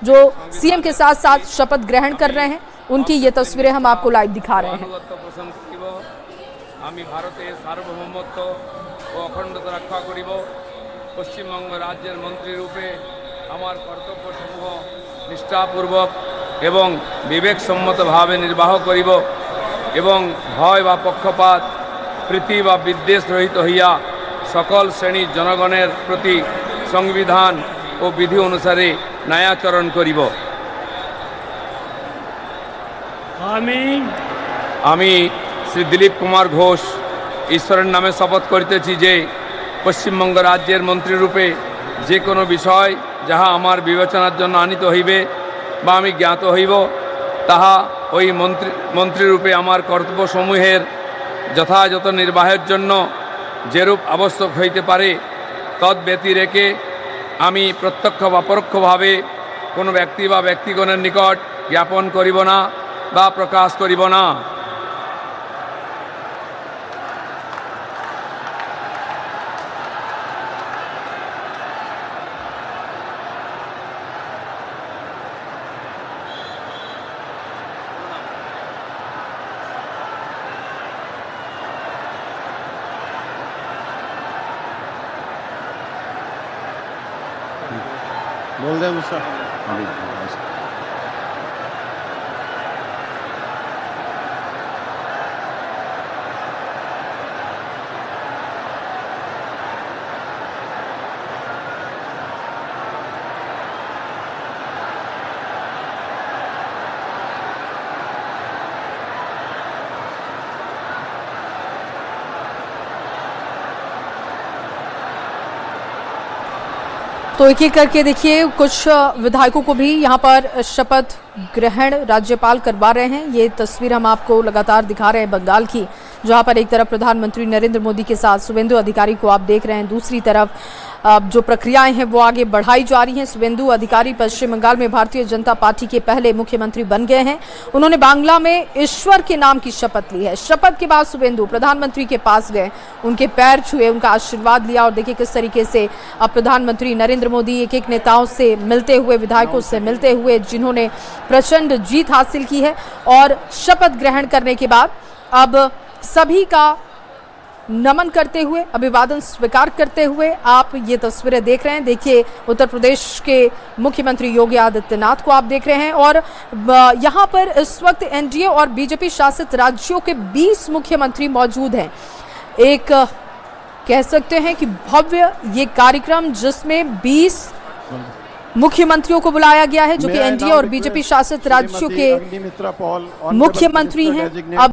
जो सीएम के साथ साथ शपथ ग्रहण कर रहे हैं, उनकी ये तस्वीरें हम आपको लाइव दिखा रहे हैं। भारतेर सार्वभौमत्व और अखंडता रक्षा करिब। पश्चिम बंग राज्येर मंत्री रूपे आमार कर्तव्य समूह निष्ठापूर्वक एवं विवेकसम्मत भावे निर्वाह करिब एवं भय बा पक्षपात प्रीति बा विद्वेष रहित हइया सकल श्रेणी जनगणेर प्रति संविधान और विधि अनुसारे न्यायाचरण करिब। आमी श्री दिलीप कुमार घोष ईश्वर नामे शपथ करितेछि जे पश्चिमबंग राज्येर मंत्री रूपे जे कोनो विषय जहाँ आमार विवेचनार जन्य आनित हइबे बा आमी ज्ञात हइब ताहा ओई मंत्री रूपे आमार कर्तव्य समूहेर यथायथ निर्वाहेर जन्य जेरूप आवश्यक हइते पारे तद व्यति रेखे आमी प्रत्यक्ष बा परोक्षभावे कोनो व्यक्ति बा व्यक्तिगणेर निकट ज्ञापन करिब ना बा प्रकाश करिब ना। बोल दे मुझसे। तो एक एक करके देखिए कुछ विधायकों को भी यहाँ पर शपथ ग्रहण राज्यपाल करवा रहे हैं। ये तस्वीर हम आपको लगातार दिखा रहे हैं बंगाल की, जहाँ पर एक तरफ प्रधानमंत्री नरेंद्र मोदी के साथ शुभेंदु अधिकारी को आप देख रहे हैं, दूसरी तरफ जो प्रक्रियाएं हैं वो आगे बढ़ाई जा रही हैं। शुभेंदु अधिकारी पश्चिम बंगाल में भारतीय जनता पार्टी के पहले मुख्यमंत्री बन गए हैं। उन्होंने बांग्ला में ईश्वर के नाम की शपथ ली है। शपथ के बाद शुभेंदु प्रधानमंत्री के पास गए, उनके पैर छुए, उनका आशीर्वाद लिया और देखिए किस तरीके से अब प्रधानमंत्री नरेंद्र मोदी एक एक नेताओं से मिलते हुए, विधायकों से मिलते हुए, जिन्होंने प्रचंड जीत हासिल की है, और शपथ ग्रहण करने के बाद अब सभी का नमन करते हुए, अभिवादन स्वीकार करते हुए आप ये तस्वीरें देख रहे हैं। देखिए उत्तर प्रदेश के मुख्यमंत्री योगी आदित्यनाथ को आप देख रहे हैं, और यहाँ पर इस वक्त एनडीए और बीजेपी शासित राज्यों के 20 मुख्यमंत्री मौजूद हैं। एक कह सकते हैं कि भव्य ये कार्यक्रम, जिसमें 20 मुख्यमंत्रियों को बुलाया गया है, जो कि एनडीए और बीजेपी शासित राज्यों के मुख्यमंत्री हैं। अब